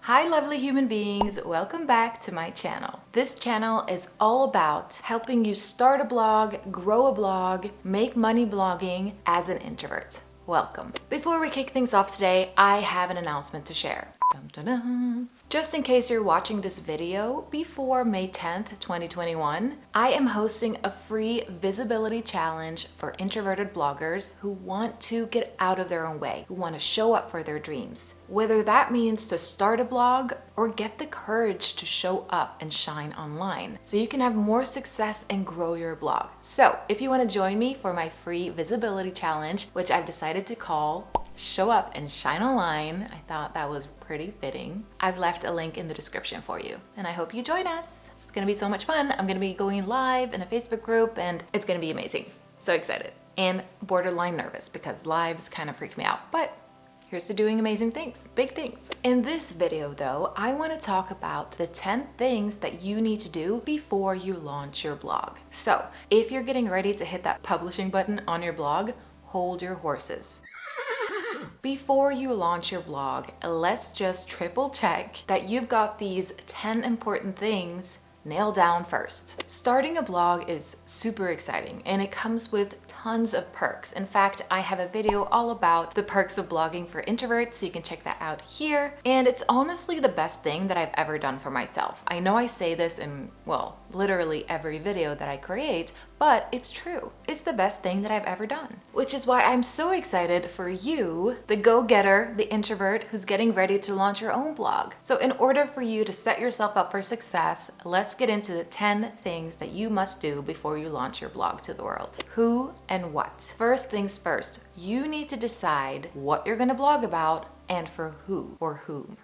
Hi lovely human beings, welcome back to my channel. This channel is all about helping you start a blog, grow a blog, make money blogging as an introvert. Welcome. Before we kick things off today, I have an announcement to share. Dun, dun, dun. Just in case you're watching this video before May 10th, 2021, I am hosting a free visibility challenge for introverted bloggers who want to get out of their own way, who want to show up for their dreams. Whether that means to start a blog or get the courage to show up and shine online so you can have more success and grow your blog. So if you want to join me for my free visibility challenge, which I've decided to call Show Up and Shine Online, I thought that was pretty fitting. I've left a link in the description for you, and I hope you join us. It's gonna be so much fun. I'm gonna be going live in a Facebook group, and it's gonna be amazing. So excited and borderline nervous because lives kind of freak me out, but here's to doing amazing things, big things. In this video though, I want to talk about the 10 things that you need to do before you launch your blog. So if you're getting ready to hit that publishing button on your blog, hold your horses. Before you launch your blog, let's just triple check that you've got these 10 important things nailed down first. Starting a blog is super exciting and it comes with tons of perks. In fact, I have a video all about the perks of blogging for introverts, so you can check that out here. And it's honestly the best thing that I've ever done for myself. I know I say this in, well, literally every video that I create, but it's true. It's the best thing that I've ever done. Which is why I'm so excited for you, the go-getter, the introvert who's getting ready to launch your own blog. So in order for you to set yourself up for success, let's get into the 10 things that you must do before you launch your blog to the world. Who and what? First things first, you need to decide what you're gonna blog about and for who or whom.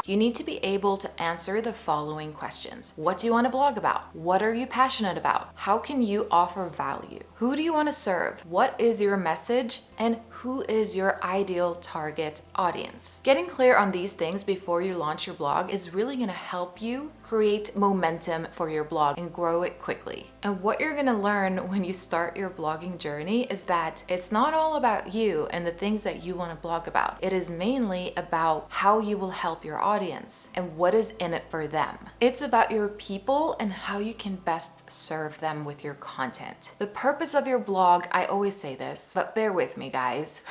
You need to be able to answer the following questions. What do you want to blog about? What are you passionate about? How can you offer value? Who do you want to serve? What is your message? And who is your ideal target audience? Getting clear on these things before you launch your blog is really going to help you create momentum for your blog and grow it quickly. And what you're going to learn when you start your blogging journey is that it's not all about you and the things that you want to blog about. It is mainly about how you will help your audience and what is in it for them. It's about your people and how you can best serve them with your content. The purpose of your blog, I always say this, but bear with me guys.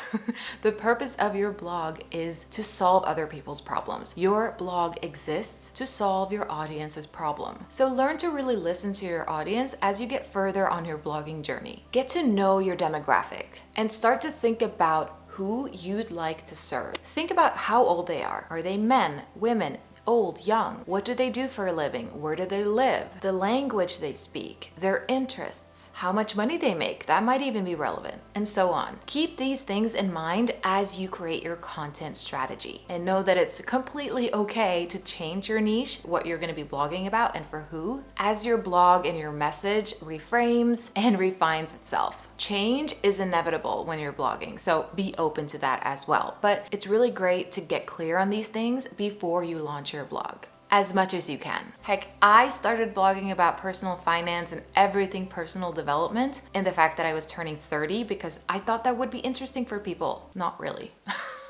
The purpose of your blog is to solve other people's problems. Your blog exists to solve your audience's problem. So learn to really listen to your audience as you get further on your blogging journey. Get to know your demographic and start to think about who you'd like to serve. Think about how old they are. Are they men, women, old, young? What do they do for a living? Where do they live? The language they speak, their interests, how much money they make, that might even be relevant, and so on. Keep these things in mind as you create your content strategy, and know that it's completely okay to change your niche, what you're going to be blogging about and for who, as your blog and your message reframes and refines itself. Change is inevitable when you're blogging, so be open to that as well. But it's really great to get clear on these things before you launch your blog, as much as you can. Heck, I started blogging about personal finance and everything personal development and the fact that I was turning 30 because I thought that would be interesting for people. Not really.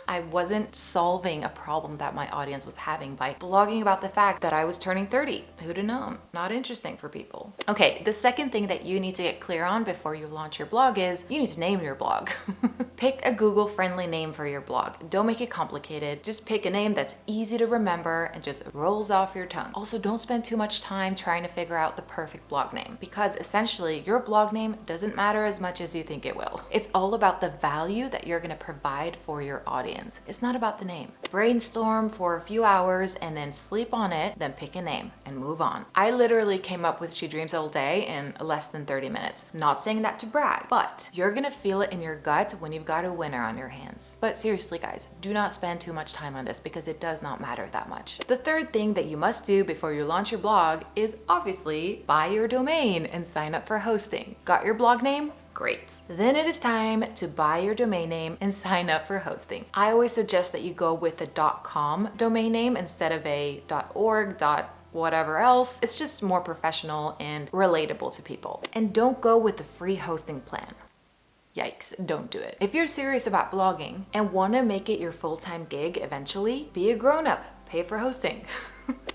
I wasn't solving a problem that my audience was having by blogging about the fact that I was turning 30. Who'd have known? Not interesting for people. Okay, the second thing that you need to get clear on before you launch your blog is you need to name your blog. Pick a Google-friendly name for your blog. Don't make it complicated. Just pick a name that's easy to remember and just rolls off your tongue. Also, don't spend too much time trying to figure out the perfect blog name because essentially your blog name doesn't matter as much as you think it will. It's all about the value that you're going to provide for your audience. It's not about the name. Brainstorm for a few hours and then sleep on it, then pick a name and move on. I literally came up with She Dreams All Day in less than 30 minutes. Not saying that to brag, but you're gonna feel it in your gut when you've got a winner on your hands. But seriously guys, do not spend too much time on this because it does not matter that much. The third thing that you must do before you launch your blog is obviously buy your domain and sign up for hosting. Got your blog name? Great. Then it is time to buy your domain name and sign up for hosting. I always suggest that you go with the .com domain name instead of a .org, whatever else. It's just more professional and relatable to people. And don't go with the free hosting plan. Yikes, don't do it. If you're serious about blogging and want to make it your full-time gig eventually, be a grown-up. pay for hosting.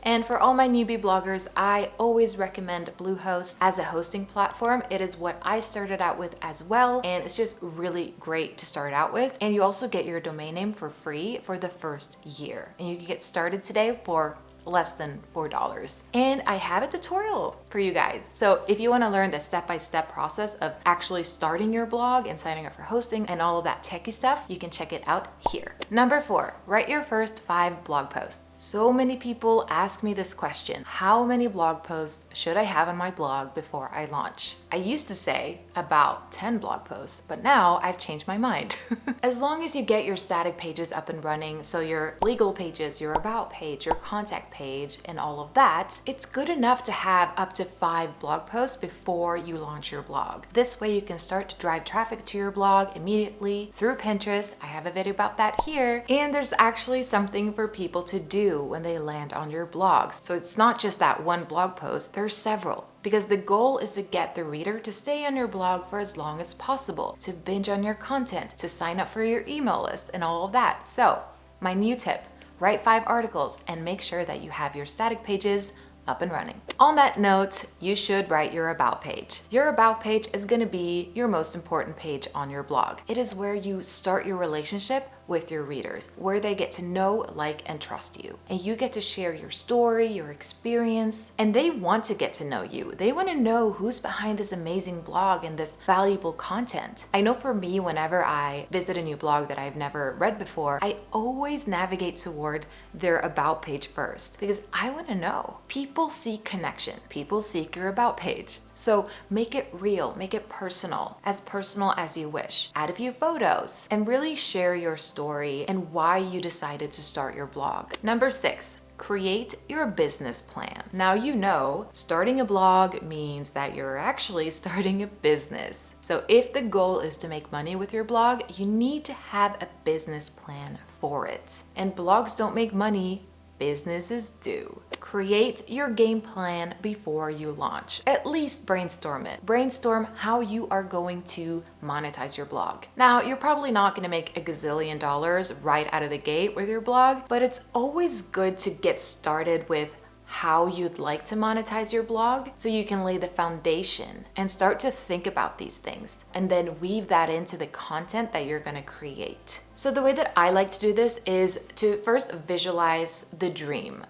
And for all my newbie bloggers, I always recommend Bluehost as a hosting platform. It is what I started out with as well, and it's just really great to start out with. And you also get your domain name for free for the first year. And you can get started today for less than $4. And I have a tutorial for you guys. So if you want to learn the step-by-step process of actually starting your blog and signing up for hosting and all of that techie stuff, you can check it out here. Number 4, write your first 5 blog posts. So many people ask me this question: how many blog posts should I have on my blog before I launch? I used to say about 10 blog posts, but now I've changed my mind. As long as you get your static pages up and running, so your legal pages, your about page, your contact page, and all of that, it's good enough to have up to 5 blog posts before you launch your blog. This way you can start to drive traffic to your blog immediately through Pinterest. I have a video about that here. And there's actually something for people to do when they land on your blog. So it's not just that one blog post, there's several. Because the goal is to get the reader to stay on your blog for as long as possible, to binge on your content, to sign up for your email list, and all of that. So, my new tip: write 5 articles and make sure that you have your static pages up and running. On that note, you should write your about page. Your about page is going to be your most important page on your blog. It is where you start your relationship with your readers, where they get to know, like, and trust you. And you get to share your story, your experience, and they want to get to know you. They want to know who's behind this amazing blog and this valuable content. I know for me, whenever I visit a new blog that I've never read before, I always navigate toward their about page first, because I want to know. People seek connection. People seek your about page. So make it real, make it personal as you wish. Add a few photos and really share your story and why you decided to start your blog. Number 6, create your business plan. Now you know, starting a blog means that you're actually starting a business. So if the goal is to make money with your blog, you need to have a business plan for it. And blogs don't make money, businesses do. Create your game plan before you launch. At least brainstorm it. Brainstorm how you are going to monetize your blog. Now, you're probably not going to make a gazillion dollars right out of the gate with your blog, but it's always good to get started with how you'd like to monetize your blog so you can lay the foundation and start to think about these things and then weave that into the content that you're going to create. So the way that I like to do this is to first visualize the dream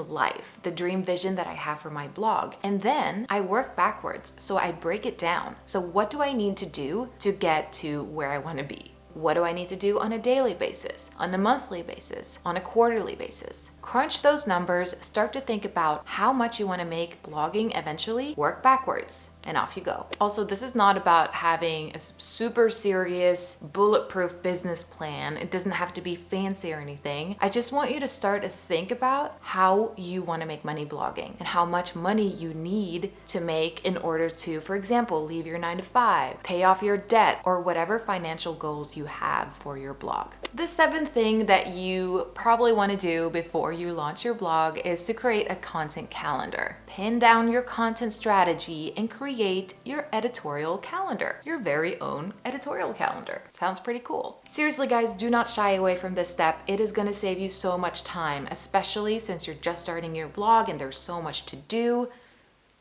life, the dream vision that I have for my blog. And then I work backwards. So I break it down. So what do I need to do to get to where I want to be? What do I need to do on a daily basis, on a monthly basis, on a quarterly basis? Crunch those numbers, start to think about how much you want to make blogging eventually, work backwards, and off you go. Also, this is not about having a super serious, bulletproof business plan. It doesn't have to be fancy or anything. I just want you to start to think about how you want to make money blogging and how much money you need to make in order to, for example, leave your 9-to-5, pay off your debt, or whatever financial goals you have for your blog. The 7th thing that you probably want to do before you launch your blog is to create a content calendar. Pin down your content strategy and create your editorial calendar, your very own editorial calendar. Sounds pretty cool. Seriously, guys, do not shy away from this step. It is going to save you so much time, especially since you're just starting your blog and there's so much to do.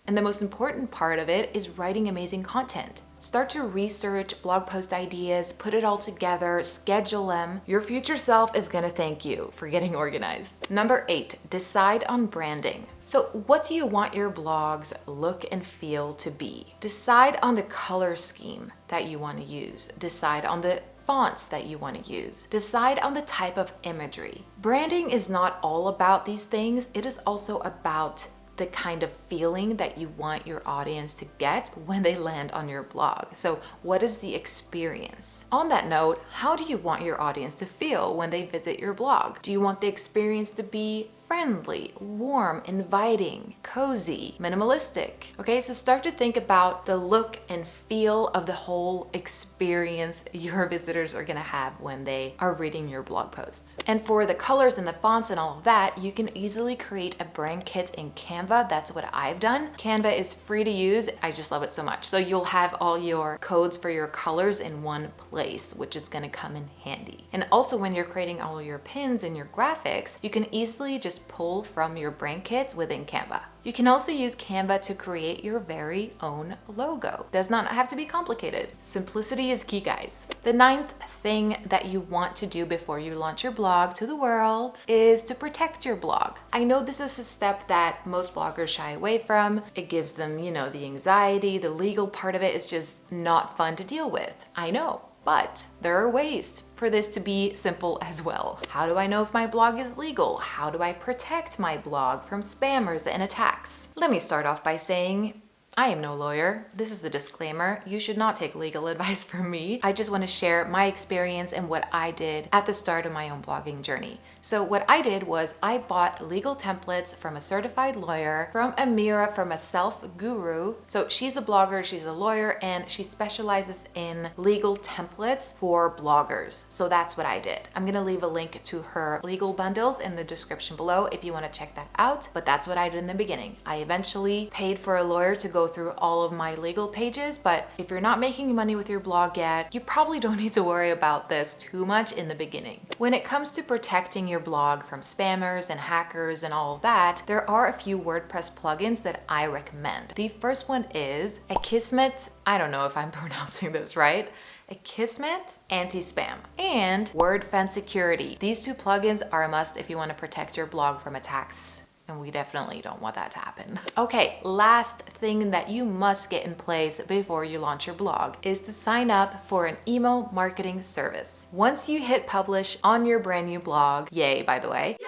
And the most important part of it is writing amazing content. Start to research blog post ideas, put it all together, schedule them. Your future self is gonna thank you for getting organized. Number 8, decide on branding. So what do you want your blog's look and feel to be? Decide on the color scheme that you want to use. Decide on the fonts that you want to use. Decide on the type of imagery. Branding is not all about these things. It is also about the kind of feeling that you want your audience to get when they land on your blog. So what is the experience? On that note, how do you want your audience to feel when they visit your blog? Do you want the experience to be friendly, warm, inviting, cozy, minimalistic? Okay, so start to think about the look and feel of the whole experience your visitors are gonna have when they are reading your blog posts. And for the colors and the fonts and all of that, you can easily create a brand kit in Canva Canva. That's what I've done. Canva is free to use. I just love it so much. So you'll have all your codes for your colors in one place, which is gonna come in handy. And also when you're creating all of your pins and your graphics, you can easily just pull from your brain kits within Canva. You can also use Canva to create your very own logo. Does not have to be complicated. Simplicity is key, guys. The 9th thing that you want to do before you launch your blog to the world is to protect your blog. I know this is a step that most bloggers shy away from. It gives them, the anxiety, the legal part of it is just not fun to deal with. I know. But there are ways for this to be simple as well. How do I know if my blog is legal? How do I protect my blog from spammers and attacks? Let me start off by saying, I am no lawyer. This is a disclaimer. You should not take legal advice from me. I just want to share my experience and what I did at the start of my own blogging journey. So what I did was I bought legal templates from a certified lawyer, from Amira, from a self guru. So she's a blogger, she's a lawyer, and she specializes in legal templates for bloggers. So that's what I did. I'm gonna leave a link to her legal bundles in the description below if you want to check that out. But that's what I did in the beginning. I eventually paid for a lawyer to go through all of my legal pages, but if you're not making money with your blog yet, you probably don't need to worry about this too much in the beginning. When it comes to protecting your blog from spammers and hackers and all of that, there are a few WordPress plugins that I recommend. The first one is Akismet. I don't know if I'm pronouncing this right. Akismet Anti-Spam and WordFence Security. These two plugins are a must if you want to protect your blog from attacks. And we definitely don't want that to happen. Okay, last thing that you must get in place before you launch your blog is to sign up for an email marketing service. Once you hit publish on your brand new blog, yay, by the way,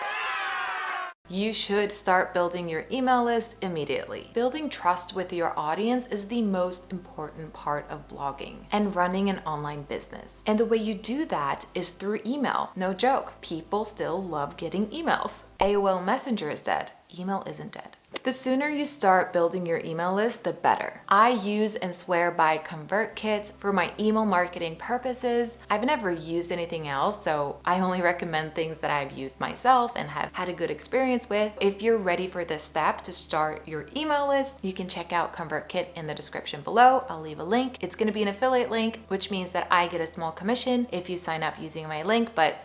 you should start building your email list immediately. Building trust with your audience is the most important part of blogging and running an online business. And the way you do that is through email. No joke, people still love getting emails. AOL Messenger is dead. Email isn't dead. The sooner you start building your email list, the better. I use and swear by ConvertKit for my email marketing purposes. I've never used anything else, so I only recommend things that I've used myself and have had a good experience with. If you're ready for this step to start your email list, you can check out ConvertKit in the description below. I'll leave a link. It's going to be an affiliate link, which means that I get a small commission if you sign up using my link, but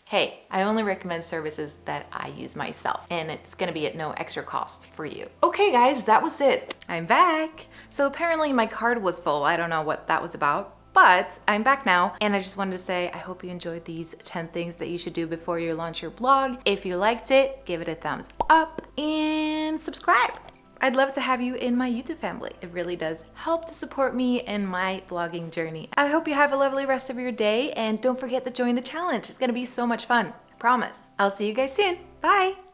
hey, I only recommend services that I use myself, and it's gonna be at no extra cost for you. Okay guys, that was it. I'm back. So apparently my card was full. I don't know what that was about, but I'm back now, and I just wanted to say I hope you enjoyed these 10 things that you should do before you launch your blog. If you liked it, give it a thumbs up and subscribe. I'd love to have you in my YouTube family. It really does help to support me in my blogging journey. I hope you have a lovely rest of your day, and don't forget to join the challenge. It's gonna be so much fun, I promise. I'll see you guys soon. Bye.